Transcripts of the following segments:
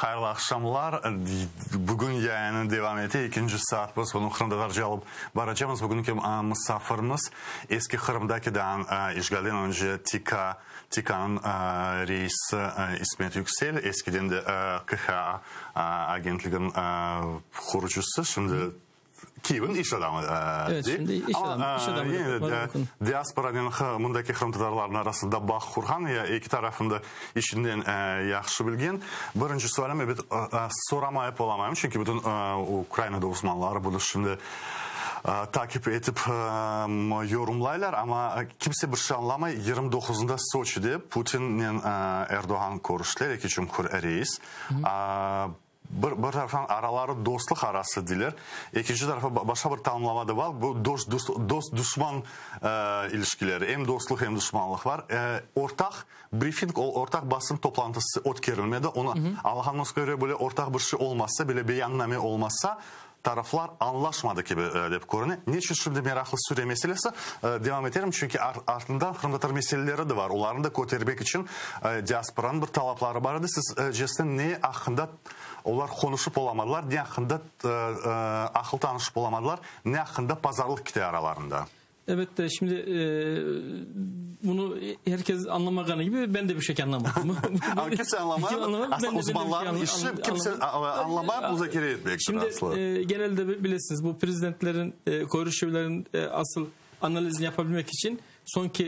hayırlı akşamlar. Bugün yayının devam etti. İkinci saat biz bunu Kırım'da alıp varacağız. Bugünkü misafirimiz eski Kırım'daki'den işgalden önce TİKA'nın reisi İsmet Yüksel. Eskiden de KHA agentliğin kurucusu. Şimdi Kiev'in iş adamı. Evet, şimdi iş adamı. Yine de diasporanın bundaki Kırımtatarların arasında bağ kurgan ya iki tarafında işinden yaxşı bilgen. Birinci sualım evet soramayıp olamayım. Çünkü bütün Ukrayna'da uzmanları bunu şimdi takip edip yorumlaylar ama kimse bir şey anlamay. 29'unda Soçi'de Putin'in Erdoğan görüşleri iki cumhur reis. Bir taraftan araları dostluk arası diler. İkinci tarafa başka bir tanımlama da var. Bu dost-düşman ilişkileri. Hem dostluk hem düşmanlık var. Ortak briefing, ortak basın toplantısı ötkerilmedi. Ona Allah'ın göre böyle ortak bir şey olmazsa, böyle beyanname olmazsa taraflar anlaşmadı gibi deyip görünüyor. Niçin şimdi meraklı süre meselesi devam ederim? Çünkü ardından Kırımtatar meseleleri de var. Onların da kotermek için diasporanın bir talapları vardı. Siz cesten ne hakkında onlar konuşup olamadılar, ne hakkında akıl tanışıp olamadılar, ne hakkında pazarlık gitti aralarında? Evet de şimdi bunu herkes anlamadığını gibi ben de bir şey anlamadım. Ama kimse anlamaz. Aslında uzmanların işi kimse anlamaz, müzakere etmek. Şimdi genelde bilirsiniz bu prezidentlerin, görüşmelerin asıl analizini yapabilmek için sonki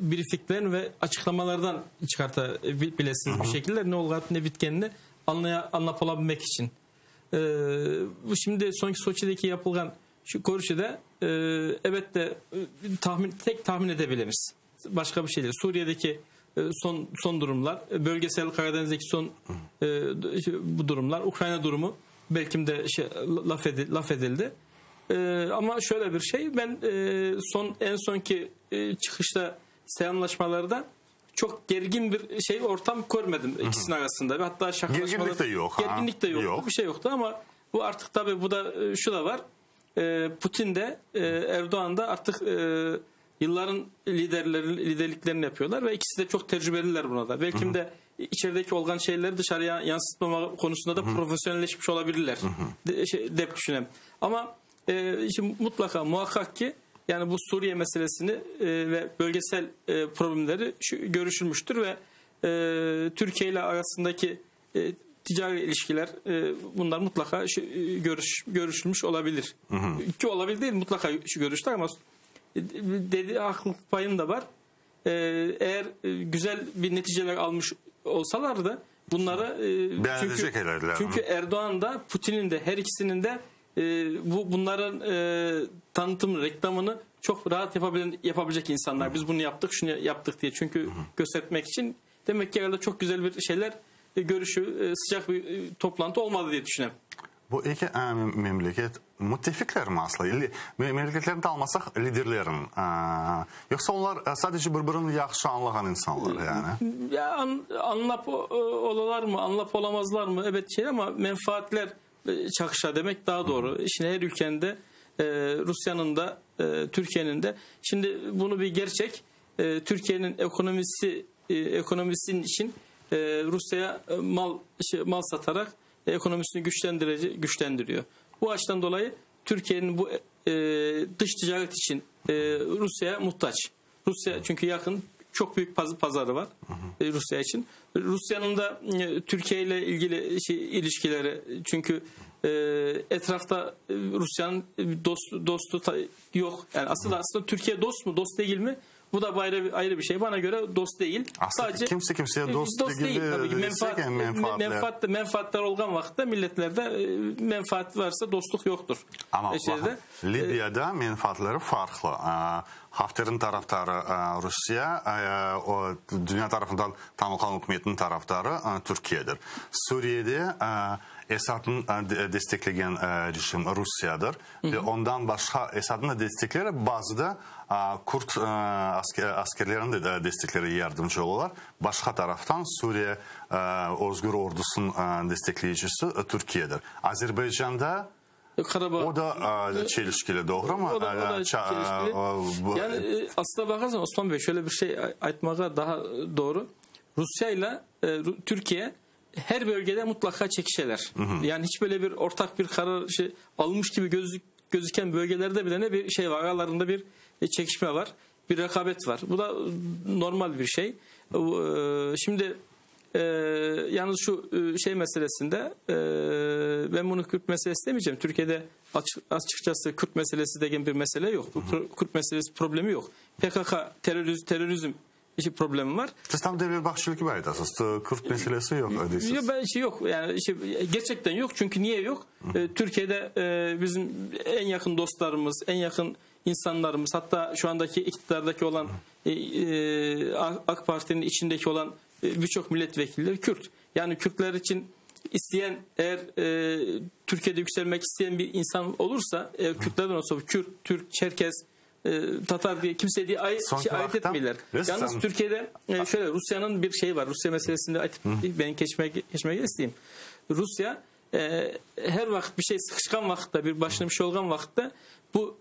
briefinglerin ve açıklamalardan çıkartabilirsiniz bir şekilde ne olarak ne bitkenini anlayabilmek için. Bu şimdi sonki Soçi'deki yapılan şu görüşüde evet de tek tahmin edebiliriz. Başka bir şey değil. Suriye'deki son durumlar, bölgesel Karadeniz'deki son bu durumlar, Ukrayna durumu belki de laf edildi. Ama şöyle bir şey, ben en sonki çıkışta selamlaşmalarda çok gergin bir ortam görmedim ikisinin arasında. Hatta şakalaşmalar, gerginlik de yok. Gerginlik de yok. Bir şey yoktu ama bu artık tabii bu da şu da var. Putin de Erdoğan da artık yılların liderliklerini yapıyorlar ve ikisi de çok tecrübeliler buna da. Belki de içerideki olgan şeyleri dışarıya yansıtmama konusunda da profesyonelleşmiş olabilirler. Dep düşünelim. Ama şimdi muhakkak ki yani bu Suriye meselesini ve bölgesel problemleri görüşülmüştür ve Türkiye ile arasındaki ticari ilişkiler bunlar mutlaka görüşülmüş olabilir. Ki olabilir değil mutlaka görüşler ama dediği haklılık payım da var. Eğer güzel bir neticeler almış olsalar da bunları çünkü Erdoğan da Putin'in de her ikisinin de bunların tanıtımını, reklamını çok rahat yapabilecek insanlar. Biz bunu yaptık, şunu yaptık diye. Çünkü göstermek için demek ki herhalde çok güzel bir şeyler sıcak bir toplantı olmadı diye düşünüyorum. Bu iki memleket müttefikler mi aslında? Memleketlerini de almasak liderlerin. Yoksa onlar sadece birbirini yaxşı anlayan insanlar yani. Ya anlap olalar mı, anlap olamazlar mı? Evet ama menfaatler çakışa demek daha doğru. Şimdi her ülkenin de Rusya'nın da Türkiye'nin de. Şimdi bunu bir gerçek. Türkiye'nin ekonomisinin için Rusya'ya mal satarak ekonomisini güçlendiriyor. Bu açıdan dolayı Türkiye'nin bu dış ticaret için Rusya'ya muhtaç. Rusya çünkü yakın çok büyük pazarı var Rusya için. Rusya'nın da Türkiye ile ilgili ilişkileri çünkü etrafta Rusya'nın dostu yok. Yani aslında Türkiye dost mu, dost değil mi? Bu da ayrı bir şey. Bana göre dost değil. Aslında sadece kimseye dost değil. Tabii ki menfaatler olgan vakitte milletlerde menfaat varsa dostluk yoktur. Ama Libya'da menfaatleri farklı. Hafter'in taraftarı Rusya, dünya tarafından tanınan hükümetin taraftarı Türkiye'dir. Suriye'de Esad'ın destekleyen rejim Rusya'dır. Ve ondan başka Esad'ın da destekleri bazı da Kürt askerlerin de destekleri yardımcı olurlar. Başka taraftan Suriye Özgür Ordusu'nun destekleyicisi Türkiye'dir. Azerbaycan'da o da çelişkili doğru mu? O da çelişkili. Yani aslına bakarsan Osman Bey şöyle bir şey aytmağa daha doğru. Rusya ile Türkiye her bölgede mutlaka çekişeler. Yani hiç böyle bir ortak bir karar almış gibi gözüken bölgelerde bile ne bir şey var. Aralarında bir çekişme var. Bir rekabet var. Bu da normal bir şey. Şimdi yalnız şu şey meselesinde ben bunu Kürt meselesi demeyeceğim. Türkiye'de açıkçası Kürt meselesi degen bir mesele yok. Kürt meselesi problemi yok. PKK terörizm problemi var. Siz tam devletbaşçılık gibi aytasınız. Kürt meselesi yok. Yok. Yani gerçekten yok. Çünkü niye yok? Türkiye'de bizim en yakın dostlarımız, en yakın insanlarımız, hatta şu andaki iktidardaki olan AK Parti'nin içindeki olan birçok milletvekilleri Kürt. Yani Kürtler için isteyen, eğer Türkiye'de yükselmek isteyen bir insan olursa, Kürtlerden olsa Kürt, Türk, Çerkez, Tatar diye kimse diye ayırt etmiyorlar. Yalnız Türkiye'de şöyle, Rusya'nın bir şeyi var. Rusya meselesinde ben geçmek isteyeyim. Rusya her vakit bir şey sıkışkan vakitte, bir başına bir şey olan vakitte bu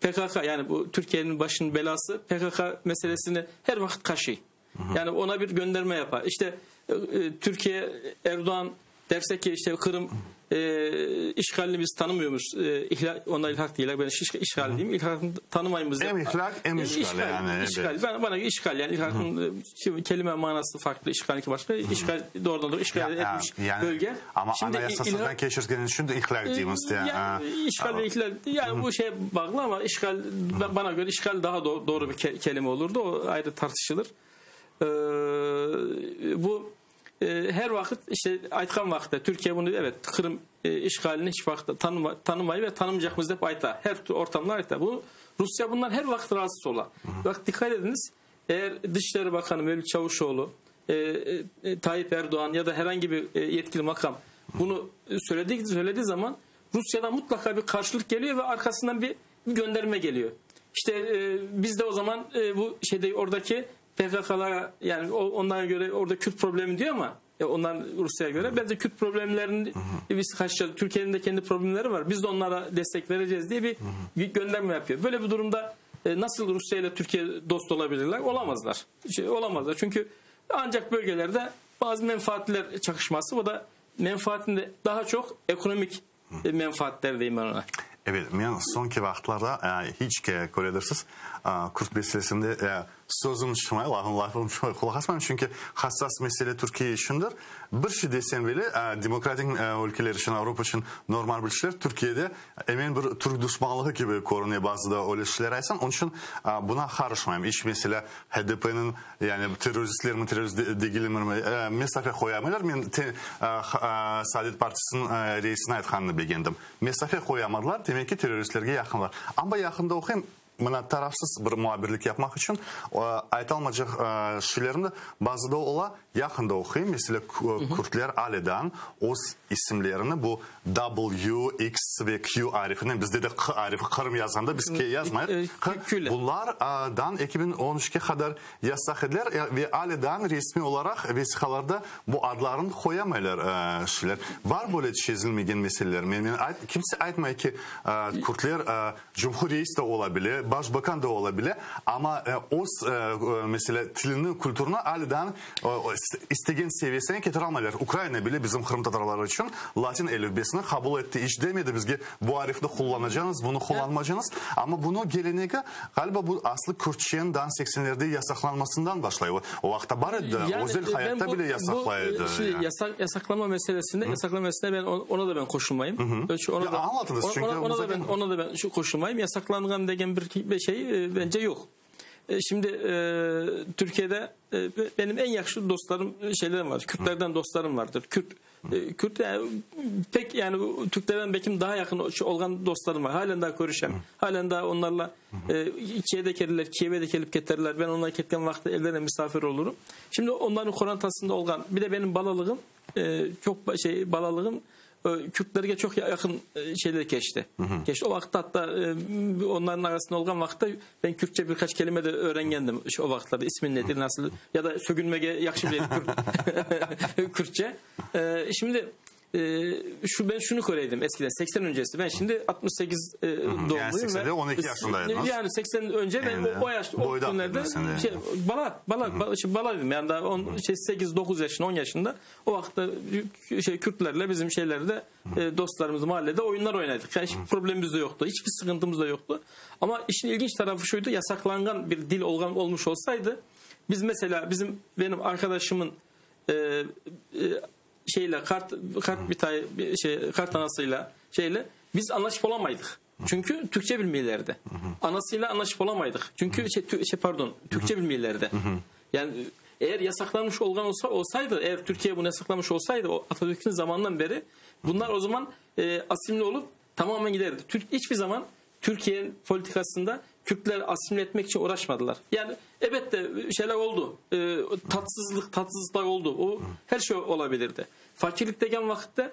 PKK, yani bu Türkiye'nin başının belası PKK meselesini her vakit kaşıyor. Yani ona bir gönderme yapar. İşte Türkiye, Erdoğan derse ki işte Kırım işgalini biz tanımıyormuş. Ona ilhak değil. Ben işgal diyeyim. İlhakını tanımayımız. Hem ilhak hem işgal yani. İşgal. Bana işgal yani ilhakın kelime manası farklı. İşgalki başka. İşgal doğrudan işgal etmiş yani, bölge. Ama anayasasından geçirdiğiniz için de ihlal diyeyimiz. Yani işgal ve ihlal. Yani bu şeye bağlı ama işgal, bana göre işgal daha doğru bir kelime olurdu. O ayrı tartışılır. Bu her vakit işte aytkan vakitte Türkiye bunu evet Kırım işgalini hiç vakitte tanımayı ve tanımayacağımız hep ayta. Her tür ortamlar ayta. Bu Rusya bundan her vakit rahatsız ola. Bak dikkat ediniz, eğer Dışişleri Bakanı Mevlüt Çavuşoğlu, Tayyip Erdoğan ya da herhangi bir yetkili makam bunu söylediği zaman Rusya'dan mutlaka bir karşılık geliyor ve arkasından bir gönderme geliyor. İşte biz de o zaman bu oradaki PKK'lara, yani onlara göre orada Kürt problemi diyor ama onlar Rusya'ya göre bence Kürt problemlerini biz kaçacağız. Türkiye'nin de kendi problemleri var. Biz de onlara destek vereceğiz diye bir gönderme yapıyor. Böyle bir durumda nasıl Rusya ile Türkiye dost olabilirler? Olamazlar. Olamazlar. Çünkü ancak bölgelerde bazı menfaatler çakışması, o da menfaatinde daha çok ekonomik menfaatler diyeyim ben ona. Evet, men sonki vaqtlarda hiç ko'radirsiniz, Kürt meselesinde sözüm çıkmay, lafım çıkmay kulak asmam, çünkü hassas mesele Türkiye içindir. Bir şey desem bile demokratik ülkeler için, Avrupa için normal bir şeyler. Türkiye'de hemen bir Türk düşmanlığı gibi korunuyor bazı da öyle şeyler aysan. Onun için buna karışmayayım. Hiç mesela HDP'nin yani teröristler mi terörist değiller mi mesafe koyamıyorlar. Ben Saadet Partisi'nin reisine aytkanını beğendim. Mesafe koyamadılar. Demek ki teröristlerge yakınlar. Ama yakında okuyayım. Buna tarafsız bir muhabirlik yapmak için aytalmayacak şeylerimde bazı da ola yakında okuyayım. Mesela Kürtler aledan öz isimlerini bu W, X ve Q arifinden, bizde de K arifi Kırım yazanda biz K yazmayız. Bunlardan 2013'e kadar yasak ediler ve aledan resmi olarak vesikalarda bu adlarını koyamaylar şeyler. Var böyle çizilmeyen meseleler. Kimse aytmıyor ki Kürtler Cumhuriyet de olabilir, Başbakan da olabilir ama mesela tilini, kültürünü aledan istegen seviyesine getiremezler. Ukrayna bile bizim Kırım Tatarları için Latin elifbesini kabul etti. Hiç demedi bizge bu harfde kullanacağınız, bunu kullanmayacaksınız. Ama bunu geleneği galiba bu aslı Kürtçenin dan 80'lerde yasaklanmasından başlıyor. O vakti barıydı. Yani, özel hayatta bile yasaklaydı. Yasaklama meselesinde ben ona da koşulmayayım. Anlatınız çünkü. Ona da ben koşulmayayım. Yasaklangan degen bir şey bence yok. Şimdi Türkiye'de benim en yakın dostlarım şeylerim var. Kürtlerden dostlarım vardır. Kürt yani pek yani Türklerden belki daha yakın olan dostlarım var. Halen daha görüşem. Halen daha onlarla Kiev'de gelip getirler. Ben onlara gittiğim vakti evlerine misafir olurum. Şimdi onların korantasında olan bir de benim balalığım Kürtlerge çok yakın şeyler geçti. O vakti hatta onların arasında olan vakti ben Kürtçe birkaç kelime de öğrengendim o vakitlerde. İsmin nedir, nasıl ya da sögünmege yakşı bir Kürtçe. Şimdi ben şunu koreydim eskiden 80 öncesi. Ben şimdi 68 doğumluyum. Yani 80'de 12 yaşındaydınız. Yani 80 önce ben o yaşta o günlerde balaydım. Yani daha 8-9 yaşında 10 yaşında o vakitte Kürtlerle bizim şeylerde dostlarımız mahallede oyunlar oynadık. Yani hiçbir problemimiz de yoktu. Hiçbir sıkıntımız da yoktu. Ama işin ilginç tarafı şuydu. Yasaklanan bir dil olmuş olsaydı biz mesela benim arkadaşımın kart anasıyla biz anlaşıp olamaydık. Çünkü Türkçe bilmiyorlardı. Anasıyla anlaşıp olamaydık. Çünkü Türkçe bilmiyorlardı. Yani eğer yasaklanmış olsaydı, eğer Türkiye bunu yasaklamış olsaydı o Atatürk'ün zamanından beri bunlar o zaman asimile olup tamamen giderdi. Hiçbir zaman Türkiye politikasında Kürtler asimile etmek için uğraşmadılar. Yani evet de şeyler oldu. Tatsızlıklar oldu. O her şey olabilirdi. Fakirlikteyken vakitte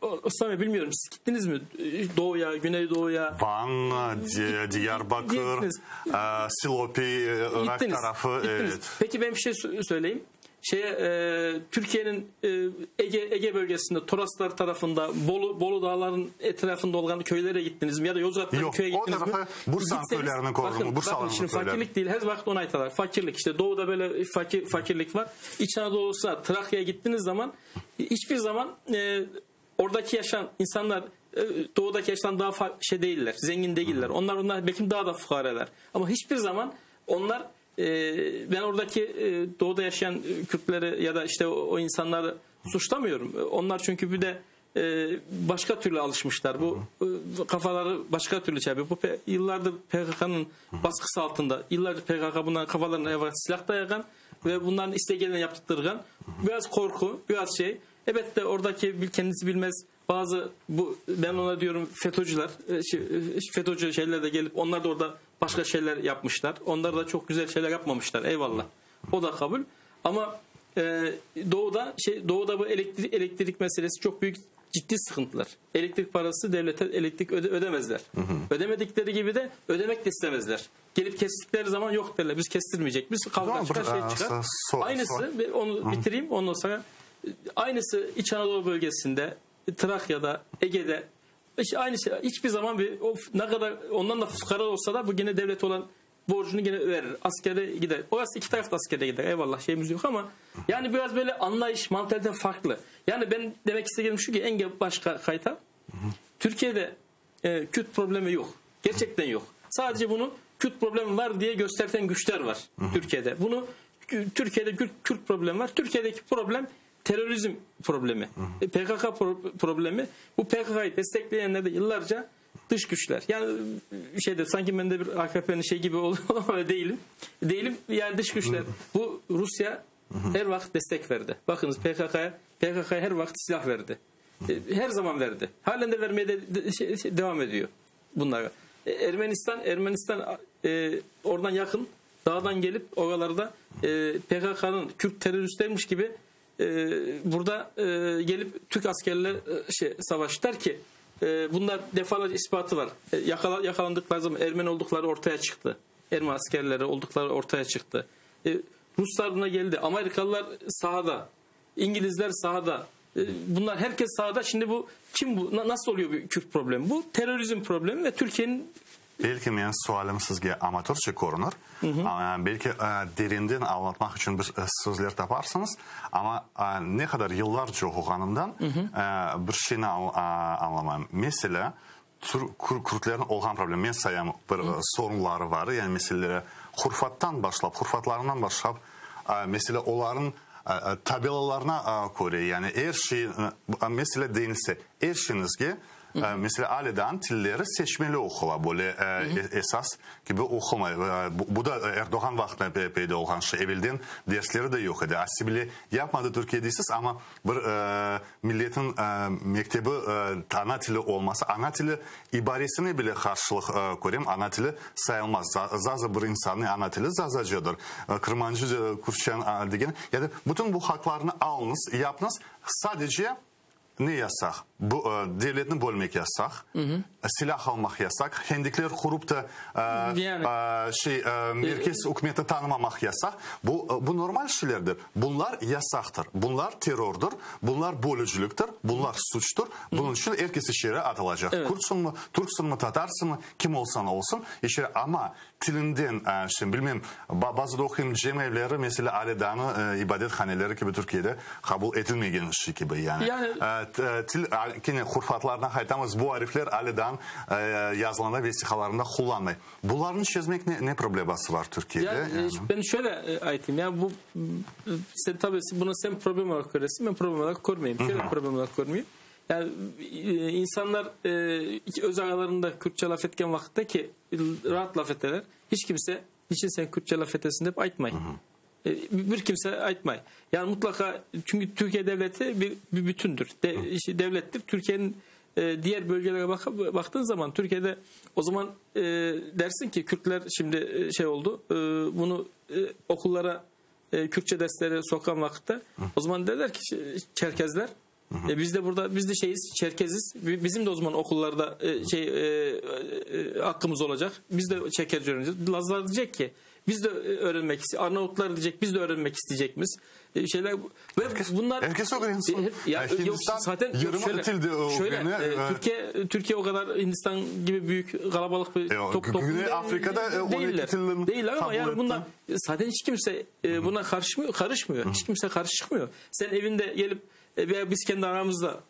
Osman bilmiyorum siz gittiniz mi Doğu'ya, Güneydoğu'ya? Van, Diyarbakır, Silopi, Irak tarafı. Evet. Peki ben bir şey söyleyeyim. Türkiye'nin Ege bölgesinde Toroslar tarafında Bolu Dağları'nın etrafında olan köylere gittiniz mi? Ya da Yozgat'ta köye gittiniz mi? O tarafa Bursa'nın köylerine korudum. Bakın şimdi fakirlik değil. Her vakit onu aytalar. Fakirlik işte doğuda böyle fakirlik var. İç Anadolu'suna Trakya'ya gittiğiniz zaman hiçbir zaman oradaki yaşayan insanlar doğudaki yaşayan daha değiller. Zengin değiller. Onlar belki daha da fukareler. Ama hiçbir zaman onlar ben oradaki doğuda yaşayan Kürtleri ya da işte o insanları suçlamıyorum. Onlar çünkü bir de başka türlü alışmışlar. Bu kafaları başka türlü çarpıyor. Bu yıllardır PKK'nın baskısı altında. Yıllardır PKK bunların kafalarına silah dayagan ve bunların isteğiyle yaptırgan. Biraz korku, biraz şey. Evet de oradaki kendisi bilmez bazı ben ona diyorum FETÖ'cüler, FETÖ'cü şeyler de gelip onlar da orada başka şeyler yapmışlar. Onlar da çok güzel şeyler yapmamışlar. Eyvallah. O da kabul. Ama doğuda bu elektrik meselesi çok büyük ciddi sıkıntılar. Elektrik parası devlete elektrik ödemezler. Ödemedikleri gibi de ödemek de istemezler. Gelip kestikleri zaman yok derler. Biz kestirmeyecek. Biz kavga çıkar çıkar. Aynısı onu bitireyim ondan sonra aynısı İç Anadolu bölgesinde Trakya'da, Ege'de aynısı hiçbir zaman ne kadar ondan da fukara olsa da bu gene devlet olan borcunu gene verir. Askere gider. Orası iki taraf da askere gider. Eyvallah şeyimiz yok ama yani biraz böyle anlayış, mantalite farklı. Yani ben demek istediğim şu ki en başka kayta Türkiye'de Kürt problemi yok. Gerçekten yok. Sadece bunu Kürt problemi var diye gösterten güçler var Türkiye'de. Türkiye'de Kürt problemi var. Türkiye'deki problem terörizm problemi. PKK problemi. Bu PKK'yı destekleyenler de yıllarca dış güçler. Yani sanki ben de bir AKP'nin gibi oluyor ama değilim. Yani dış güçler. Bu Rusya her vakit destek verdi. Bakınız PKK'ya her vakit silah verdi. Her zaman verdi. Halen de vermeye devam ediyor bunlara. Ermenistan oradan yakın dağdan gelip oralarda PKK'nın Kürt teröristlermiş gibi burada gelip Türk askerler savaştılar ki bunlar defalarca ispatı var. Yakalandıkları zaman Ermeni oldukları ortaya çıktı. Ermeni askerleri oldukları ortaya çıktı. Ruslar buna geldi. Amerikalılar sahada. İngilizler sahada. Bunlar herkes sahada. Şimdi nasıl oluyor bir Kürt problemi? Bu terörizm problemi ve Türkiye'nin belki men sualım sizge amatörçe ko'rinur. Belki derinden anlatmak için bir sözler taparsınız. Ama ne kadar yıllarca okuganımdan bir şeyini anlamam. Mesela Kürtlerin olgan problemi. Men sayam bir sorunları var. Yani mesela hurfatlarından başlap mesela onların tabelalarına göre yani her şey mesela denilse her şeyinizge mesela ailedən tilləri seçmeli oxula böyle esas gibi oxumay. Bu da Erdoğan vaxtında peyda olan şey. Evvelden dersleri de yok idi. Asibili yapmadı Türkiye'desiz ama bir milletin mektebi ana tili olması, ana tili ibaresine bile karşılık göreyim. Ana tili sayılmaz. Zaza bir insanın ana tili zazacıdır. Kırmancı, Kürtçen degen. Yani bütün bu haklarını alınız, yapınız. Sadece ne yasak? bu devletini bölmek yasak, silah almak yasak, hendikler kurup da merkez hükümeti tanımamak yasak. Bu normal şeylerdir. Bunlar yasaktır. Bunlar terördür. Bunlar bölücülüktür. Bunlar suçtur. Bunun için herkes içeri atılacak. Evet. Kurtsun mu, Türksün mü, Tatarsın mı, kim olsan olsun içeri, ama tilinden şimdi bilmem bazı okuyum cemevleri mesela Aledan'ı ibadethaneleri gibi Türkiye'de kabul edilmeyen şey gibi yani. Til hurfatlarına haytamız bu harfler Aledan yazılanda vesikalarında kullanmayı. Bunların çözmek ne probleması var Türkiye'de? Yani. Ben şöyle ayeteyim ya, bu sen tabii bunu sen problem olarak görüyorsun, ben problem olarak görmeyeyim. Şöyle problem olarak görmeyeyim. Yani insanlar öz aralarında Kürtçe laf etken vakitte ki rahat laf ederler. Hiç kimse niçin sen Kürtçe laf etesin deyip aytmayın. Bir kimse aytmay. Yani mutlaka, çünkü Türkiye devleti bir bütündür. Devlettir. Türkiye'nin diğer bölgelere baktığın zaman Türkiye'de o zaman dersin ki Kürtler şimdi şey oldu, bunu okullara Kürtçe dersleri sokan vakitte o zaman derler ki Çerkezler, biz de burada, biz de şeyiz, Çerkeziz. Bizim de o zaman okullarda hakkımız olacak. Biz de Çerkezce öğreneceğiz. Lazlar diyecek ki biz de öğrenmek istiyoruz. Arnavutlar diyecek biz de öğrenmek isteyeceğiz. Şeyler ve bunlar herkes öğrensin. Zaten Türkiye o kadar Hindistan gibi büyük kalabalık bir toplum Afrika'da değiller ama yani bunlar zaten hiç kimse buna karışmıyor. Hiç kimse karışmıyor. Sen evinde gelip veya biz kendi aramızda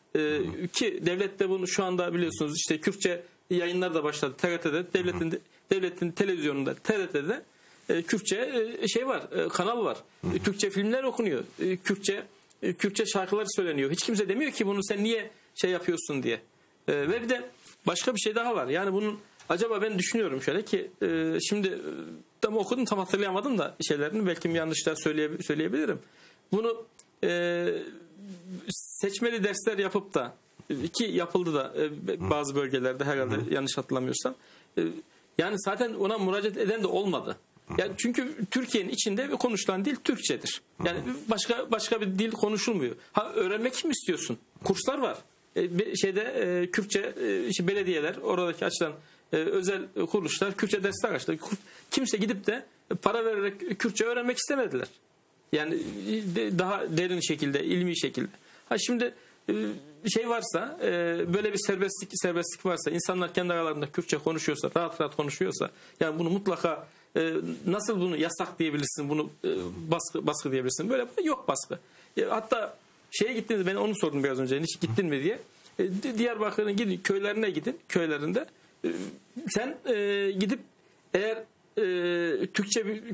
ki devlet de bunu şu anda biliyorsunuz işte Kürtçe yayınlar da başladı TRT'de, devletin televizyonunda TRT'de Kürtçe şey var, kanal var. Türkçe filmler okunuyor. Kürtçe şarkılar söyleniyor. Hiç kimse demiyor ki bunu sen niye şey yapıyorsun diye. Ve bir de başka bir şey daha var. Yani bunun acaba ben düşünüyorum şöyle ki şimdi tam okudum, tam hatırlayamadım da şeylerini, belki yanlışlar söyleyebilirim. Bunu seçmeli dersler yapıp da ki yapıldı da bazı bölgelerde herhalde yanlış hatırlamıyorsam. Yani zaten ona müracaat eden de olmadı. Yani çünkü Türkiye'nin içinde konuşulan dil Türkçedir. Yani başka bir dil konuşulmuyor. Ha, öğrenmek mi istiyorsun? Kurslar var. Kürtçe belediyeler, oradaki açılan özel kuruluşlar Kürtçe dersler açtı. Kimse gidip de para vererek Kürtçe öğrenmek istemediler. Yani daha derin şekilde, ilmi şekilde. Ha şimdi şey varsa, böyle bir serbestlik varsa, insanlar kendi aralarında Kürtçe konuşuyorsa, rahat konuşuyorsa, yani bunu mutlaka nasıl bunu yasak diyebilirsin, bunu baskı diyebilirsin. Böyle yok baskı. Hatta şeye gittiniz, ben onu sordum biraz önce, hiç gittin mi diye. Diyarbakır'ın gidin, köylerine gidin, köylerinde. Sen gidip eğer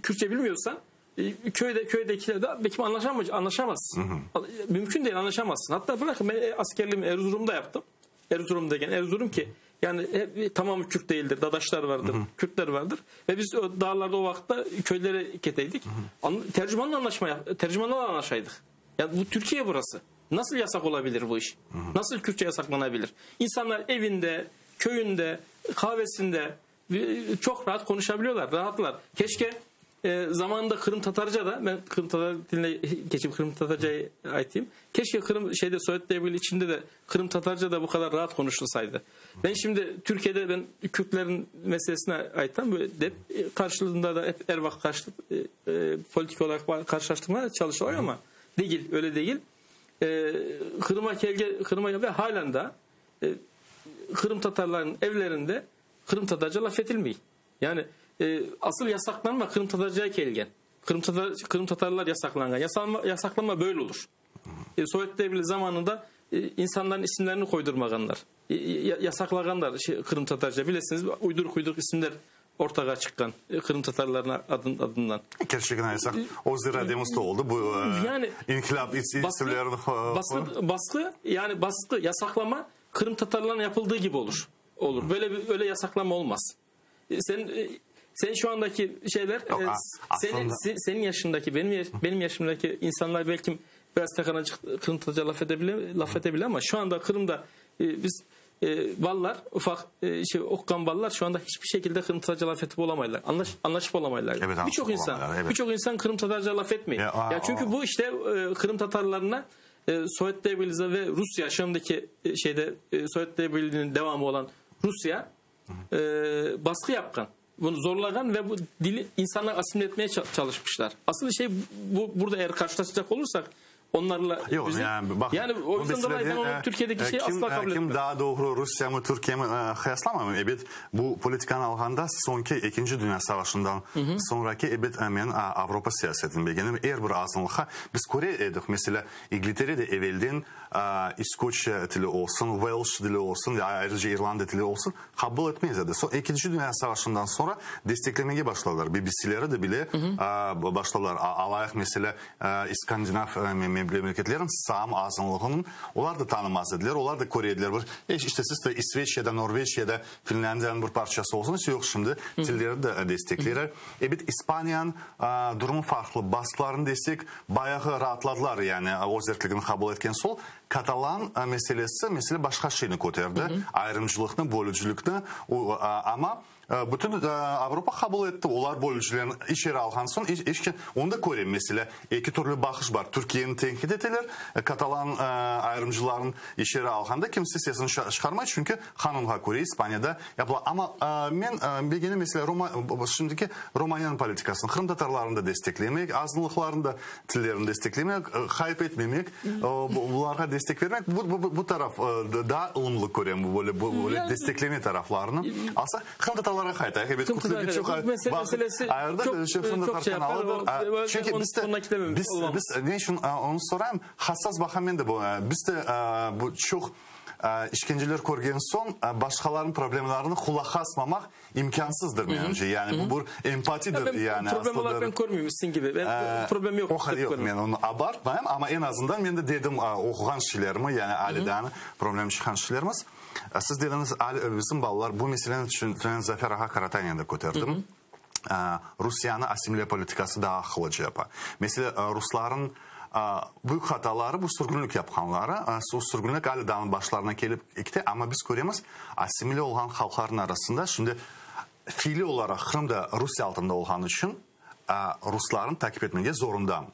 Kürtçe bilmiyorsan köydekiler de belki anlaşamazsın. Mümkün değil, anlaşamazsın. Hatta bırakın, ben askerliğimi Erzurum'da yaptım. Erzurum ki yani tamamı Kürt değildir. Dadaşlar vardır, Kürtler vardır. Ve biz o dağlarda o vakitte köylere keteydik. Tercümanla anlaşaydık. Yani bu Türkiye burası. Nasıl yasak olabilir bu iş? Nasıl Kürtçe yasaklanabilir? İnsanlar evinde, köyünde, kahvesinde çok rahat konuşabiliyorlar, rahatlar. Keşke zamanında Kırım Tatarca da, ben Kırım Tatar diline geçip Kırım Tatarca'yı aytayım. Keşke Sovyet Devleti içinde de Kırım Tatarca da bu kadar rahat konuşulsaydı. Ben şimdi Türkiye'de Kürtlerin meselesine aytam, böyle karşılığında da hep ervak politik olarak karşılaştırmaya çalışıyorlar ama değil, öyle değil. Kırım'a ve halen de Kırım Tatarların evlerinde Kırım Tatarca laf edilmiyor. Yani asıl yasaklanma Kırım Tatarca'ya kelgen. Kırım Tatarlar yasaklangan. Yasaklanma böyle olur. Sovyet Devleti zamanında insanların isimlerini koydurmaganlar. Yasaklaganlar Kırım Tatarca. Bilesiniz, uyduruk isimler ortaya çıkan Kırım Tatarlarına adından. Gerçekten yasak. O zira demosta oldu. Bu yani inkılap baskı, yasaklama Kırım Tatarlarına yapıldığı gibi olur. Böyle yasaklama olmaz. Sen şu andaki şeyler senin yaşındaki, benim yaşımdaki insanlar belki biraz takanacık Kırım Tatarca laf edebilir ama şu anda Kırım'da biz ballar, ufak okkan ballar şu anda hiçbir şekilde Kırım Tatarca laf edip olamayırlar. Anlaşıp olamayırlar. Evet, birçok insan Kırım Tatarca laf etmiyor. Ya çünkü bu işte Kırım Tatarlarına Sovyet Devleti ve Rusya, şu andaki Sovyet Devleti'nin devamı olan Rusya baskı yapkan, bunu zorlagan ve bu dili insanlar asimile etmeye çalışmışlar. Asıl şey bu, burada eğer karşılaşacak olursak onlarla yok, yani o yüzden dolayı ben onu Türkiye'deki şeyi asla kabul etmiyorum. Kim daha doğru Rusya mı Türkiye mi kıyaslamam. Bu politikanı alganda sonki 2. Dünya Savaşı'ndan sonraki men Avrupa siyasetini beğenim. Eğer bir azınlığa biz Kore edik. Mesela İngiltere'de evvelden İskoçya dili olsun, Welsh dili olsun, ayrıca İrlanda dili olsun kabul etmeyiz dedi. 2. Dünya Savaşı'ndan sonra desteklemeye başladılar. BBC'lere de bile başladılar. Alayık mesela İskandinav memleketlerin sağım azınlığının onlar da tanımaz dediler. Onlar da Kore dediler. İşte siz de İsveç ya da Norveç ya da Finlandiya'nın bir parçası olsunuz. Yok şimdi dilleri de destekler. İspanya'nın durumu farklı. Baskılarını destek bayağı rahatladılar yani o özelliklerini kabul etken sol. Katalan meselesi başka şeyini kotardı. Ayrımcılıkını, bölücülükünü ama bütün Avrupa kabul etti. Onlar bölücülerin içeri algan son onu da Kore mesela iki türlü bakış var. Türkiye'nin tenkit ettiler. Katalan ayrımcıların içeri alganda kimse sesini çıkarmayı çünkü kanunha Kore İspanya'da yapılan ama ben bir mesela şimdiki Romanya'nın politikasını Kırım Tatarlarını da desteklemek, azınlıkların da tillerini desteklemek, kayıp etmemek, bunlara destek vermek bu taraf daha ılımlı Kore bu böyle destekleme taraflarını. Aslında Kırım Tatarlar evet, meselesi çok şey yapar. Çünkü biz ne için onu sorayım hassas bakımdan da bu bizde bu çok işkenceler görgen son başkalarının problemlerini kulak asmamak imkansızdır bence. Yani bu empatidir yani. Problem olarak ben görmüyormuşsun gibi. Problem yok. O kadar yok. Ben onu abartmayayım ama en azından ben de dedim okuyan şeylerimi yani aileden problem çıkan şeylerimiz. Siz dediniz bizim balalar bu meselenin için Zafer Ağa Karatanyan'da kotardım. Rusya'nın asimile politikası daha akıllıca yapar. Mesela Rusların büyük hataları bu sürgünlük yapkanları. O sürgünlük Ali'danın başlarına gelip gitti ama biz görüyoruz asimile olan halkların arasında şimdi fiili olarak Kırım'da Rusya altında olan için Rusların takip etmeye zorunda.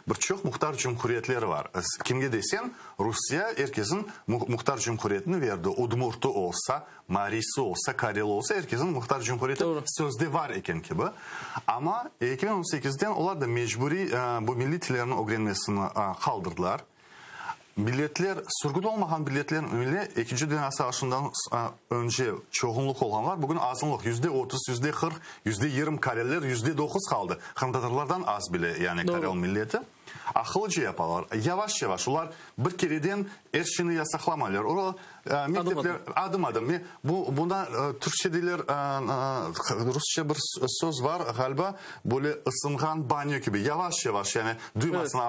Birçok muhtar cumhuriyetleri var. Kimge desen Rusya herkesin muhtar cumhuriyetini verdi. Udmurtu olsa, Marisi olsa, Kareli olsa herkesin muhtar cumhuriyeti sözde var eken gibi. Ama 2018'den onlar da mecburi bu milli tillerin öğrenmesini kaldırdılar. Milletler, sürgün olmayan milletlerin öyle 2. Dünya Savaşı'ndan önce çoğunluk olanlar bugün azınlık %30, %40, %20 Kareliler %9 kaldı. Kırım Tatarlardan az bile yani Karel milleti. Akıllıca yaparlar. Yavaş yavaş. Onlar bir kereden her şeyini yasaklamalar. Orada mektepler adım adım. Buna Türkçe diler Rusça bir söz var galiba böyle ısıngan banyo gibi. Yavaş yavaş yani duymasın.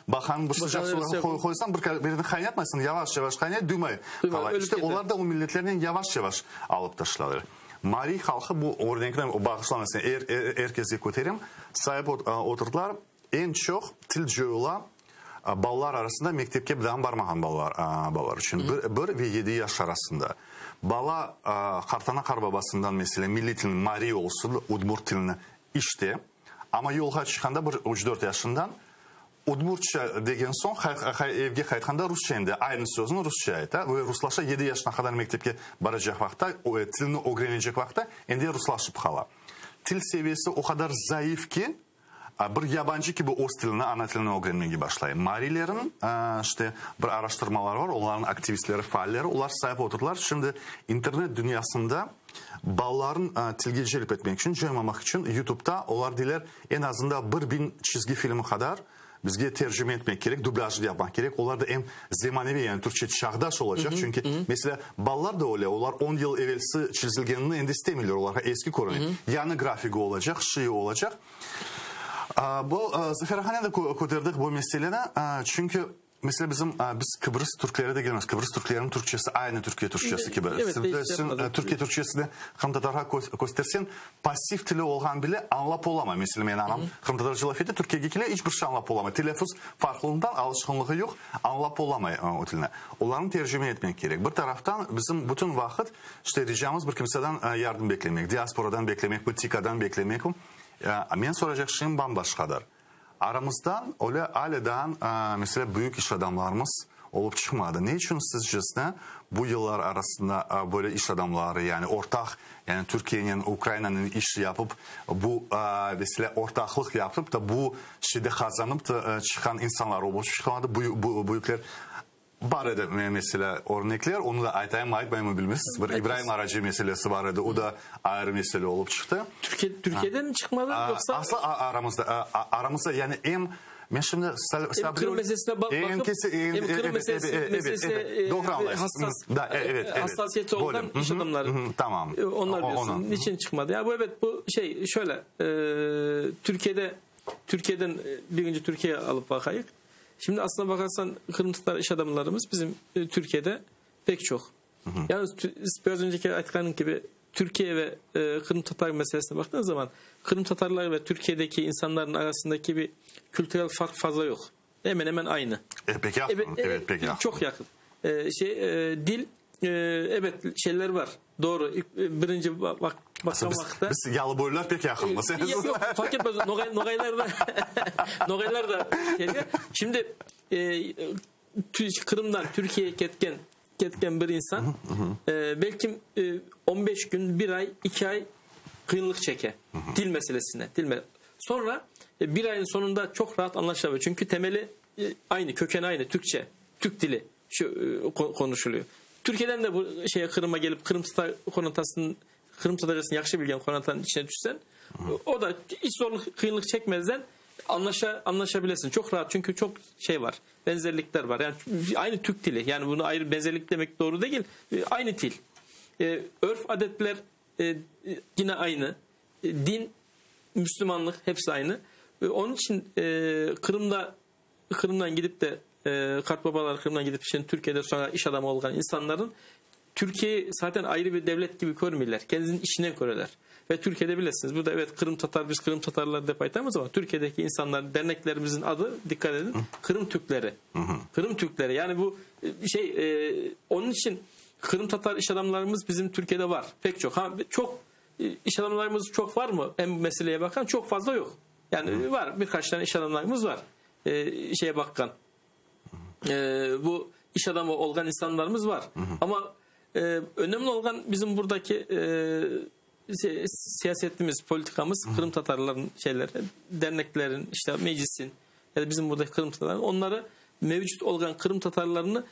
Bakan bir sıcak suya koysan birini kaynatmasın. Yavaş yavaş kaynat duymay. İşte onlar da o milletlerin yavaş yavaş alıp taşlarlar. Mari halkı bu örnekten bağışlamasın. Herkese koterim. Sahip oturdular. En çok tilci olan ballar arasında mektepke bilen barmahan ballar için. 1 ve 7 yaş arasında. Bala kartana karbabasından mesela milli tilin Mari olsun, Udmurt tilini işte. Ama yolga çıkanda 3-4 yaşından Udmurtça degen son evge kayıtkanda Rusça indi. Aynı sözünü Rusça ayta. Ve Ruslaşa 7 yaşına kadar mektepke baracak vakta, tilini öğrenecek vakta indi Ruslaşıp kala. Til seviyesi o kadar zayıf ki bir yabancı gibi o stilini, ana tilini öğrenmeye başlayın. Marilerin işte bir araştırmalar var. Onların aktivistleri, faalleri. Onlar sahip oturdular. Şimdi internet dünyasında balların tilge celp etmek için, caymamak için YouTube'da onlar diler en azından 1000 çizgi filmi kadar bizge tercüme etmek gerek, dublajlı yapmak gerek. Onlar da en zemanevi yani Türkçe çağdaş olacak. Çünkü mesela ballar da öyle. Onlar 10 yıl evvelsi çizilgenini ende istemiyorlar. Onlar eski koronu. Yani grafiki olacak, şeyi olacak. Bu Zafer Ağa'ya da kotardık bu meselene. Çünkü mesela biz Kıbrıs Türkleri de gelmez. Kıbrıs Türklerinin Türkçesi aynı Türkiye Türkçesi gibi. Türkiye Türkçesini Kırım Tatar'a göstersen pasif tili olan bile anlap olamay. Mesela ben anam Kırım Tatarcı laf etti. Türkiye'ye hiçbir şey anlap olamay. Telaffuz farklılığından alışkanlığı yok. Anlap olamay o tiline. Onların tercüme etmek gerek. Bir taraftan bizim bütün vakit işte ricamız bir kimseden yardım beklemek. Diasporadan beklemek, Butika'dan beklemek. Ben soracak şeyim bambaşkadır. aramızdan öyle aileden mesela büyük iş adamlarımız olup çıkmadı. Ne için sizce bu yıllar arasında böyle iş adamları yani ortak yani Türkiye'nin Ukrayna'nın iş yapıp bu mesela ortaklık yapıp da bu şeyde kazanıp da çıkan insanlar olup çıkmadı. Bu büyükler var idi mesela örnekler. Onu da aytayım mı bilmezsiniz. Bir İbrahim Aracı meselesi var idi. O da ayrı mesele olup çıktı. Türkiye'den mi çıkmadı yoksa? Asla aramızda yani ben şimdi Kırım meselesine bakıp Kırım meselesine hassasiyeti olan iş adamları. Tamam. Onlar diyorsun. Niçin çıkmadı? Ya bu şey şöyle Türkiye'den birinci Türkiye'ye alıp bakayım. Şimdi aslına bakarsan Kırım Tatar iş adamlarımız bizim Türkiye'de pek çok. Yalnız biraz önceki aytıklarım gibi Türkiye ve Kırım Tatar meselesine baktığınız zaman Kırım Tatarlar ve Türkiye'deki insanların arasındaki bir kültürel fark fazla yok. Hemen hemen aynı. Pek yakın. Evet, pek yakın. Çok yakın. Dil evet şeyler var. Doğru. Birinci bakmakta. Biz yalı boylular pek yakın. Yok fark etmez. Nogaylar da şimdi Kırım'dan Türkiye'ye ketken bir insan belki 15 gün, 1 ay, 2 ay kıyımlık çeke. Dil meselesine. Sonra bir ayın sonunda çok rahat anlaşılıyor. Çünkü temeli aynı, kökeni aynı. Türkçe, Türk dili konuşuluyor. Türkiye'den de bu Kırım'a gelip Kırım Tatarcasını yakşı bilgen konatanın içine düşsen o da hiç zorluk, kıyımlık çekmezden anlaşabilirsin. Çok rahat çünkü çok var. Benzerlikler var. Yani aynı Türk dili. Yani bunu ayrı benzerlik demek doğru değil. Aynı dil. Örf adetler yine aynı. Din, Müslümanlık hepsi aynı. Onun için Kırım'dan gidip de Kartbabalar Kırım'dan gidip şimdi Türkiye'de sonra iş adamı olan insanların Türkiye'yi zaten ayrı bir devlet gibi görmüyorlar. Kendisinin işine görürler. Ve Türkiye'de bilirsiniz. Burada evet Kırım Tatar, biz Kırım Tatarları depaytamız ama Türkiye'deki insanlar, derneklerimizin adı dikkat edin. Kırım Türkleri. Kırım Türkleri. Yani bu onun için Kırım Tatar iş adamlarımız bizim Türkiye'de var. Pek çok. Çok iş adamlarımız çok var mı? Hem meseleye bakan çok fazla yok. Yani var. Birkaç tane iş adamlarımız var. Bakan. Bu iş adamı olan insanlarımız var. Ama önemli olan bizim buradaki siyasetimiz, politikamız Kırım Tatarların derneklerin, meclisin ya da bizim buradaki Kırım Tatarların onları mevcut olan Kırım Tatarlarını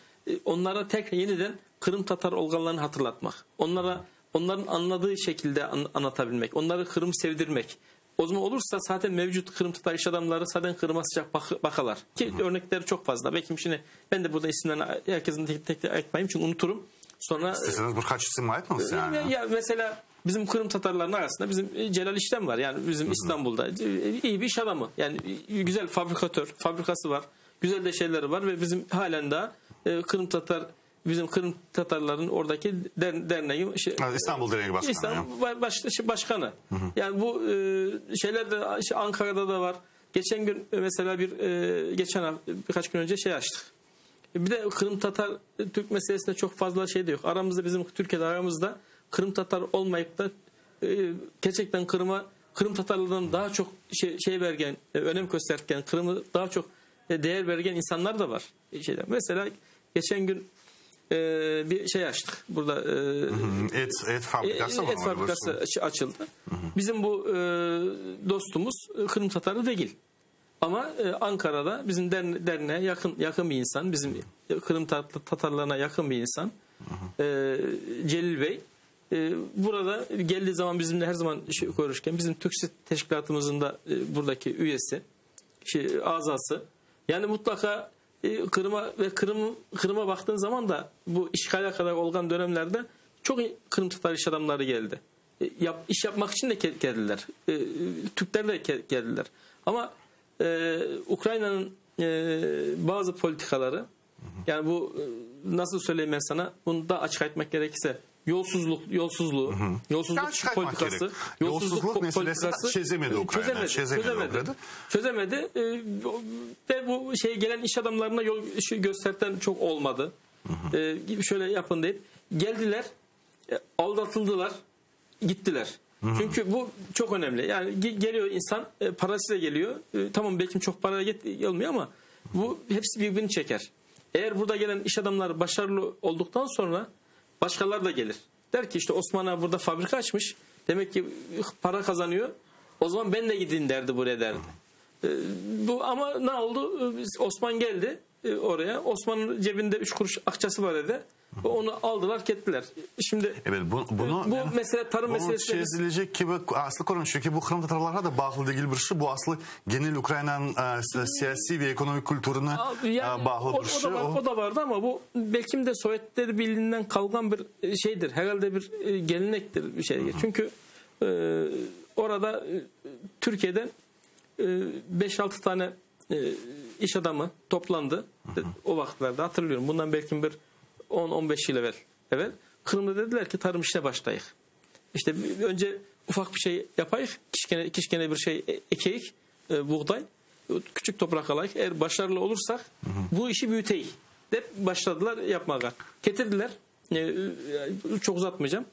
onlara tekrar yeniden Kırım Tatar olganlarını hatırlatmak. Onların anladığı şekilde anlatabilmek. Onları Kırım sevdirmek. O zaman olursa zaten mevcut Kırım Tatar iş adamları zaten Kırım'a sıcak bakalar. Ki örnekleri çok fazla. Belki şimdi ben de burada isimlerini herkesin tek aytmayayım çünkü unuturum. Sonra İsterseniz birkaç isim aytmanız yani. Ya mesela bizim Kırım Tatarların arasında bizim Celal İşlem var. Yani bizim İstanbul'da iyi bir iş adamı. Yani güzel fabrikası var. Güzel de şeyleri var ve bizim halen daha bizim Kırım Tatarların oradaki derneği İstanbul Derneği Başkanı. İstanbul başkanı. Yani bu şeyler de Ankara'da da var. Geçen gün mesela birkaç gün önce açtık. Bir de Kırım Tatar Türk meselesinde çok fazla de yok. Aramızda bizim Türkiye'de aramızda Kırım Tatar olmayıp da gerçekten Kırım Tatarlarından daha çok önem gösterken Kırım'ı daha çok değer vergen insanlar da var. Mesela geçen gün bir açtık. Burada et fabrikası açıldı. Bizim bu dostumuz Kırım Tatarı değil. Ama Ankara'da bizim derneğe yakın bir insan, bizim Kırım Tatarlarına yakın bir insan, Celil Bey. Burada geldiği zaman bizimle her zaman görüşken bizim Türk Teşkilatımızın da buradaki üyesi, azası. Yani mutlaka Kırım'a baktığın zaman da bu işgale kadar olan dönemlerde çok Kırım Tatar iş adamları geldi. İş yapmak için de geldiler. Türkler de geldiler. Ama Ukrayna'nın bazı politikaları yani bu nasıl söyleyeyim ben sana bunu da açık etmek gerekirse yolsuzluk politikası yolsuzluk meselesi çözemedi Ukrayna. Çözemedi ve bu gelen iş adamlarına yol gösterten çok olmadı. Şöyle yapın deyip geldiler, aldatıldılar, gittiler. Çünkü bu çok önemli. Yani geliyor insan parasıyla geliyor. Tamam belki çok para gelmiyor ama bu hepsi birbirini çeker. Eğer burada gelen iş adamları başarılı olduktan sonra başkaları da gelir. Der ki işte Osman abi burada fabrika açmış. Demek ki para kazanıyor. O zaman ben de gideyim derdi buraya derdi. Bu ama ne oldu? Osman geldi oraya. Osman'ın cebinde 3 kuruş akçası var dedi. Onu aldılar, kettiler. Şimdi evet, bunu bu mesele tarım meselesi çözülecek gibi aslı korun. Çünkü bu Kırım Tatarlara da bağlı değil bir şey. Bu aslı genel Ukrayna'nın siyasi ve ekonomik kültürüne bağlı bir şey. O da vardı ama bu belki de Sovyetler Birliği'nden kalkan bir şeydir. Herhalde bir gelenektir bir şey. Çünkü orada Türkiye'den 5-6 tane iş adamı toplandı. O vakitlerde hatırlıyorum. Bundan belki bir 10-15 yıl evvel. Kırım'da dediler ki tarım işine başlayık. İşte önce ufak bir şey yapayık. Kişkene bir şey ekeyik. Buğday. Küçük toprak alayık. Eğer başarılı olursak bu işi büyüteyik. Hep başladılar yapmaya. Getirdiler. Çok uzatmayacağım.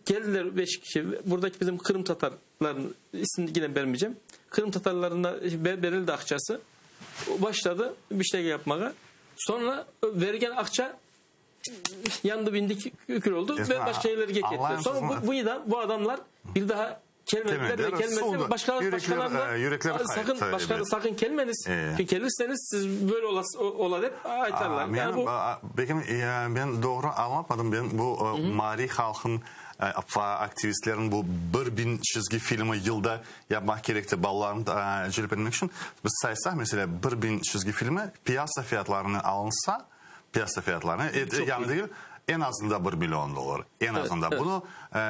Geldiler 5 kişi. Buradaki bizim Kırım Tatarların ismini yine vermeyeceğim. Kırım Tatarlarına verildi akçası. Başladı bir şey yapmaya. Sonra verilen akça yandı bindik kül oldu ve başka yerlere getirdiler. Sonra bu adamlar bir daha kelmediler başkaları sakın gelmeniz. Çünkü gelirseniz siz böyle ola hep aytarlar. Ben doğru anlatmadım. Ben bu Mari halkın aktivistlerin bu 1000 çizgi filmi yılda yapmak gerekti ballarını celp etmek için. Biz saysak mesela 1000 çizgi filmi piyasa fiyatlarını alınsa piyasa fiyatlarını yani değil en azından $1 milyon. En azından. Bunu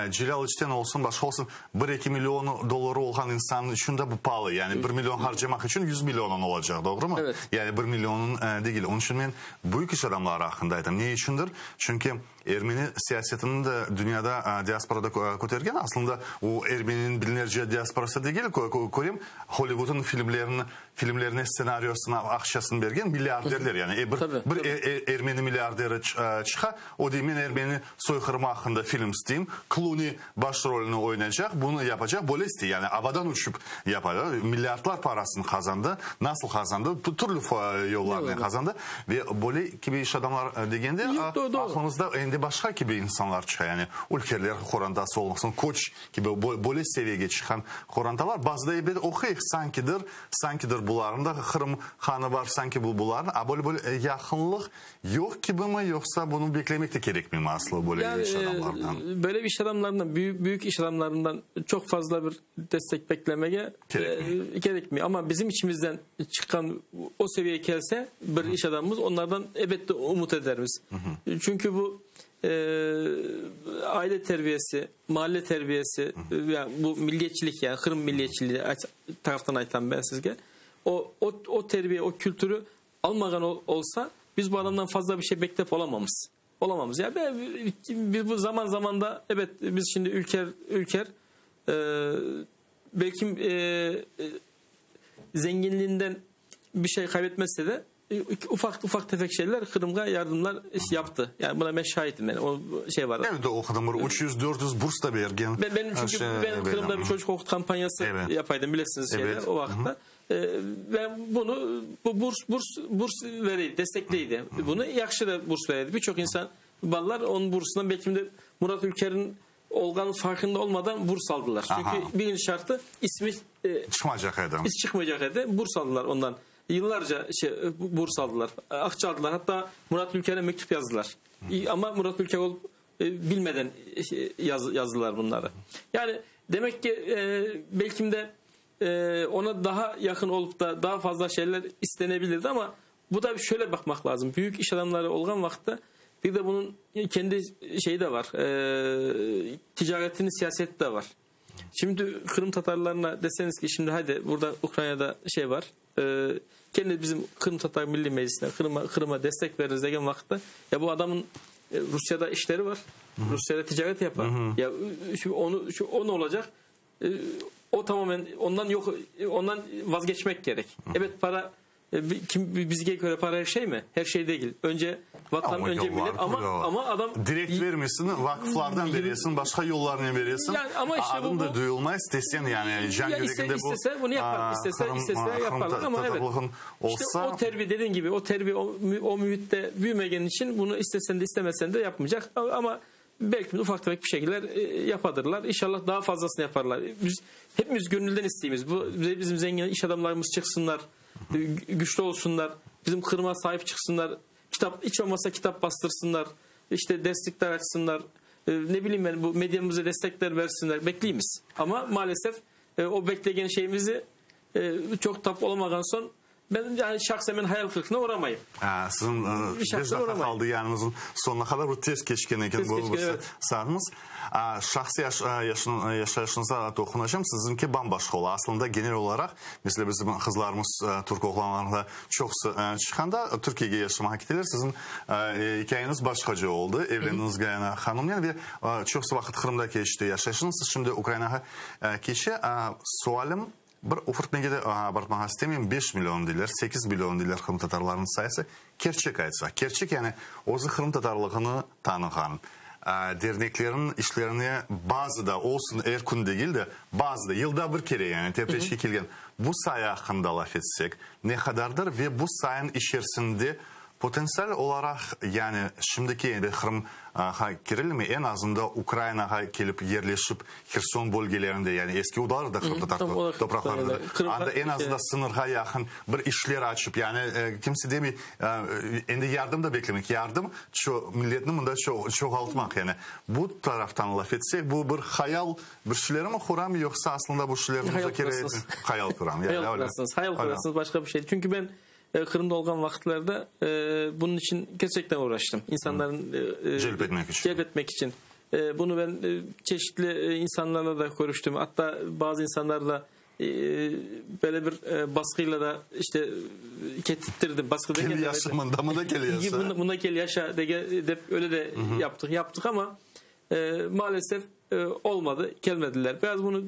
Celal İçten olsun başka olsun 1-2 milyon doları olan insanın için de bu pahalı. Yani 1 milyon harcamak için 100 milyonun olacak. Doğru mu? Evet. Yani 1 milyonun değil. Onun için ben büyük iş adamları hakkındaydım. Niye içindir? Çünkü Ermeni siyasetinin de dünyada diasporada kötürgen aslında o Ermeni'nin binlerce diasporası değil koyayım. Hollywood'un filmlerine senaryosuna akşasını vergen milyarderler yani bir Ermeni milyarderi çıka o demin Ermeni soykırımı hakkında film isteyeyim. Clooney başrolünü oynayacak bunu yapacak Bolesti yani havadan uçup yapacak milyarlar parasını kazandı nasıl kazandı türlü yollarla kazandı ve böyle gibi iş adamlar degende aklımızda ende başka gibi insanlar çıkıyor yani ülkeler korantası olmasın koç gibi böyle seviyeye çıkan korantalar bazıda bir okuyuk sankidir bularında Kırım Hanı var sanki böyle yakınlık yok gibi mi yoksa bunu beklemek de gerekmiyor mu aslında böyle yani, iş adamlardan? Böyle iş adamlarından büyük iş adamlarından çok fazla bir destek beklemeye gerekmiyor. Ama bizim içimizden çıkan o seviyeye gelse bir iş adamımız onlardan elbette umut ederiz. Çünkü bu aile terbiyesi, mahalle terbiyesi, yani bu milliyetçilik yani Kırım milliyetçiliği taraftan aytan ben sizge. O terbiye, o kültürü almadan olsa biz bu adamdan fazla bir şey beklep olamamız. Yani biz bu zaman da evet biz şimdi ülker belki zenginliğinden bir şey kaybetmezse de ufak tefek şeyler Kırım'a yardımlar yaptı. Yani buna ben şahidim. Yani o şey var. Evet o kadar 300-400 burs da vergen. Ben Kırım'da bir çocuk okut kampanyası yapaydım bilirsiniz o vakitte. Ben bunu burs vereydi, destekleydi. Bunu yakşı da burs vereydi. Birçok insan ballar onun bursundan belki de Murat Ülker'in olganın farkında olmadan burs aldılar. Çünkü birinci şartı ismi çıkmayacak edi. Burs aldılar ondan. Yıllarca burs aldılar. Akça aldılar. Hatta Murat Ülker'e mektup yazdılar. Ama Murat Ülker bilmeden yazdılar bunları. Yani demek ki belki de ona daha yakın olup da daha fazla şeyler istenebilirdi ama bu da şöyle bakmak lazım. Büyük iş adamları olan vakitte bir de bunun kendi şeyi de var. Ticaretinin siyaseti de var. Şimdi Kırım Tatarlarına deseniz ki şimdi hadi burada Ukrayna'da şey var. Kendi bizim Kırım Tatar Milli Meclisi'ne Kırım'a destek veririz degen vakitte ya bu adamın Rusya'da işleri var. Rusya'da ticaret yapar. Ya onu olacak. O tamamen ondan vazgeçmek gerek. Evet para bizge göre para her şey mi? Her şey değil. Önce Vatan Ama önce yollar millet kuruyor. ama adam direkt vermiyorsun, vakıflardan veriyorsun, başka yollarını veriyorsun. Yani ama işte adım da duyulma isteyen yani can yüreğinde bu istese bunu yapar, istese yaparlar ama evet. olsa İşte o terbiye dediğin gibi o terbiye o mühitte büyümegen için bunu istesen de istemesen de yapmayacak ama belki ufak tefek bir şekiller yapadırlar. İnşallah daha fazlasını yaparlar. Biz hepimiz gönülden isteğimiz. Bu bizim zengin iş adamlarımız çıksınlar, güçlü olsunlar, bizim Kırım'a sahip çıksınlar. Kitap hiç olmazsa kitap bastırsınlar. İşte destekler açsınlar. Ne bileyim ben bu medyamıza destekler versinler. Bekleyimiz. Ama maalesef o beklegen şeyimizi çok tap olamadan son ben yani şahsen ben hayal kırıklığına uğramayım. Sizin biz daha kaldı yanımızın sonuna kadar bu tez keçken eken bu saatimiz. Şahsi yaşayışınıza dokunacağım. Sizinki bambaşka ola. Aslında genel olarak mesela bizim kızlarımız Türk oğlanlarında çok çıkanda Türkiye'ye yaşamaya gittiler. Sizin hikayeniz başkaca oldu. Evlendiniz Gayana Hanım'la ve çok vakit Kırım'da geçti yaşayışınız. Siz şimdi Ukrayna'ya geçti. Sualım bir ufak negede abartmağa istemeyeyim 5 milyon diler, 8 milyon diler Kırım Tatarlarının sayısı. Gerçek aytsa. Gerçek yani ozu Kırım Tatarlığını tanıgan. Derneklerin işlerini bazı da olsun erkun değil de bazı da yılda bir kere yani tepreşke kelgen. Bu sayı hakkında laf etsek ne kadardır ve bu sayın içerisinde potansiyel olarak yani şimdiki Kırım girilme en azından Ukrayna'ya gelip yerleşip Kherson bölgelerinde yani eski Udar'da Kırım Tatar topraklarında anda en azından sınırga yakın bir işler açıp yani kimse demi endi yardım da beklemek yardım şu milletini bunda çoğaltmak yani bu taraftan laf etsek bu bir hayal bir şeyler mi kuram yoksa aslında bu şeylerin hayal kuram yani hayal kurarsınız başka bir şey çünkü ben Kırım'da olan vakitlerde bunun için gerçekten uğraştım. İnsanların celp etmek için. Bunu ben çeşitli insanlarla da görüştüm. Hatta bazı insanlarla böyle bir baskıyla da işte kettirdim. Baskı da geliyorsa. Buna gel yaşa de öyle de yaptık ama maalesef olmadı. Gelmediler. Biraz bunu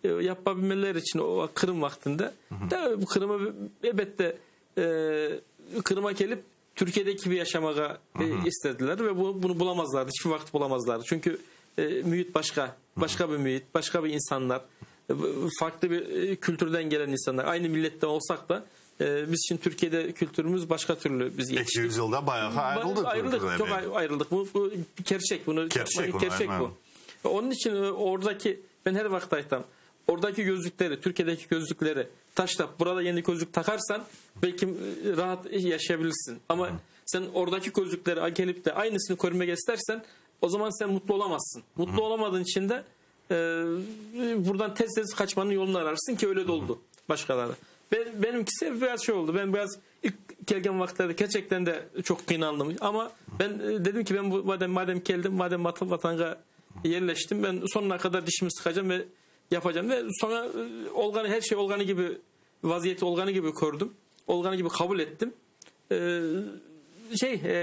yapabilmeleri için o Kırım vaktinde de bu Kırım'ı elbette Kırım'a gelip Türkiye'deki bir yaşamaya istediler ve bunu bulamazlardı. Hiçbir vakit bulamazlardı. Çünkü mühit başka bir mühit, başka bir insanlar, farklı bir kültürden gelen insanlar. Aynı milletten olsak da biz için Türkiye'de kültürümüz başka türlü biz yetiştik. 200 yılda bayağı ayrıldık. Çok ayrıldık. Bu gerçek. Gerçek bu. Onun için oradaki ben her vakit aytam. Oradaki gözlükleri, Türkiye'deki gözlükleri taşlap burada yeni gözlük takarsan belki rahat yaşayabilirsin. Ama sen oradaki gözlükleri gelip de aynısını korumak istersen o zaman sen mutlu olamazsın. Mutlu olamadığın için de buradan tez kaçmanın yolunu ararsın ki öyle de oldu başkaları. Benimkisi biraz şey oldu. Ben biraz ilk gelgen vakitlerde gerçekten de çok kıyınlandım. Ama ben dedim ki ben madem geldim, madem vatana yerleştim ben sonuna kadar dişimi sıkacağım ve yapacağım ve sonra her şey olganı gibi vaziyeti olganı gibi gördüm. Olganı gibi kabul ettim.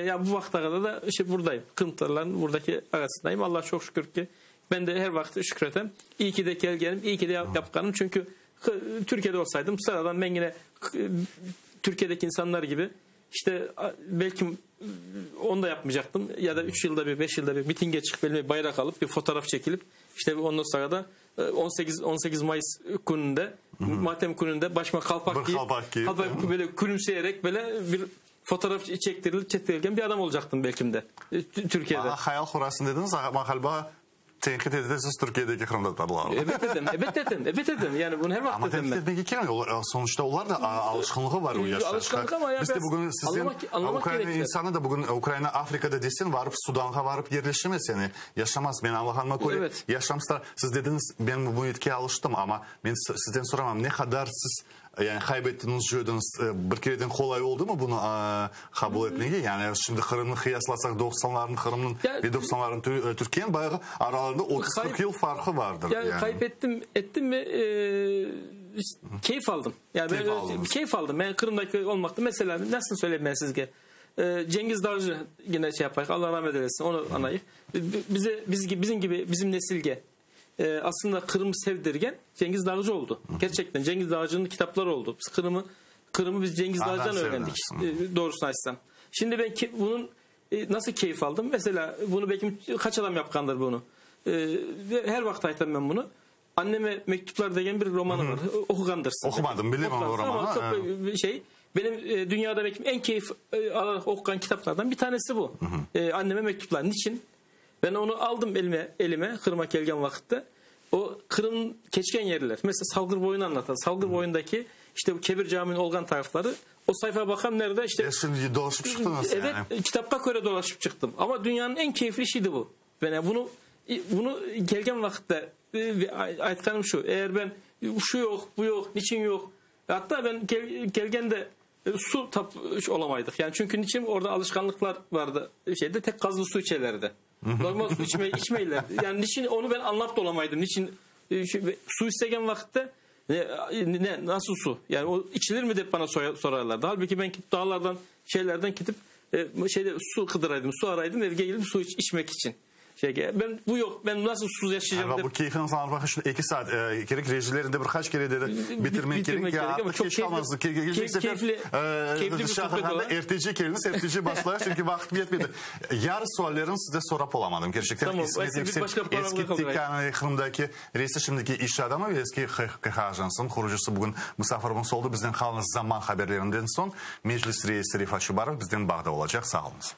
Ya bu vakte kadar da işte buradayım. Kırımtarların buradaki arasındayım. Allah çok şükür ki ben de her vakit şükretem. İyi ki de gelgenim, iyi ki de yapkanım. Çünkü Türkiye'de olsaydım sıradan ben yine Türkiye'deki insanlar gibi işte belki onu da yapmayacaktım. Ya da 3 yılda bir, 5 yılda bir mitinge çıkıp elime bayrak alıp bir fotoğraf çekilip işte ondan sonra da 18 Mayıs gününde matem gününde başıma kalpak giyip böyle gülümseyerek böyle bir fotoğraf çektirilirken bir adam olacaktım belki de Türkiye'de. Hayal kurasın dediniz ama galiba tenkit edilsiz Türkiye'deki Kırım Tatarları. Evet dedim. Yani bunu her vakit ama tenkit etmek için sonuçta onlar da alışkanlığı var o yaşta. Alışkanlık ama ya biz de bugün sizin Ukrayna insanı da bugün Ukrayna Afrika'da desin varıp Sudan'a varıp yerleşemez yani yaşamaz. Ben Allah'ıma koy yaşamslar. Siz dediniz ben bu etkiye alıştım ama ben sizden soramam ne kadar siz yani kaybettiğiniz jöyden bir kereden kolay oldu mu bunu kabul etmeye? Yani şimdi Kırım'ı kıyaslasak 90'ların Kırım'ın ve 90'ların Türkiye'nin bayağı aralarında 30-40 yıl farkı vardır. Yani ettim mi keyif aldım. Yani keyif aldım. Ben Kırım'daki olmakta mesela nasıl söyleyeyim ben sizge? Cengiz Dağcı yine yapar. Allah rahmet eylesin. Onu anlayıp bizim nesilge aslında Kırım'ı sevdirgen Cengiz Dağcı oldu. Gerçekten Cengiz Dağcı'nın kitapları oldu. Biz Kırım'ı biz Cengiz Dağcı'dan öğrendik. Doğrusunu açsam. Şimdi ben bunun nasıl keyif aldım? Mesela bunu belki kaç adam yapkandır bunu. Her vakit aytam ben bunu. Anneme Mektuplar degen bir romanı var. Okugandırsın. Okumadım, bilemem o romanı. Ama çok benim dünyada belki en keyif alarak okuyan kitaplardan bir tanesi bu. Anneme Mektuplar. Niçin? Ben onu aldım elime Kırım'a gelgen vakitte. O Kırım keçken yerler. Mesela Salgır Boyu'nu anlatan. Salgır Boyu'ndaki işte bu Kebir Camii'nin olgan tarafları. O sayfaya bakan nerede işte. Şimdi dolaşıp çıktınız evet, yani. Kitapka göre dolaşıp çıktım. Ama dünyanın en keyifli işiydi bu. Ben bunu gelgen vakitte aytkanım şu. Eğer ben şu yok, bu yok, niçin yok. Hatta ben gelgen de su olamaydık. Yani çünkü niçin orada alışkanlıklar vardı. Tek gazlı su içerlerdi. Normal su içmeyler. Yani niçin onu ben anlapt olamaydım. Niçin su istegen vakitte nasıl su? Yani o içilir mi de bana sorarlardı. Halbuki ben dağlardan şeylerden gidip su kıdıraydım, su araydım, evge gelip su içmek için. Ben bu yok. Ben nasıl susuz yaşayacağım? Yani bu keyfini sanırım şu 2 saat gerek rejilerinde birkaç kere de bitirmek gerek ya artık çok geç kalmazdı. Keyifli bir sohbet olan. Erteci keliniz erteci başlar çünkü vakit yetmedi. Yarı sorularını size sorup olamadım. Gerçekten tamam, eski Kırım'daki reisi şimdiki iş adamı ve eski KH Ajansı'nın kurucusu bugün misafirimiz oldu. Bizden kalınız zaman haberlerinden son Meclis Reisi Rifat Şubarov bizden bağda olacak. Sağ olunuz.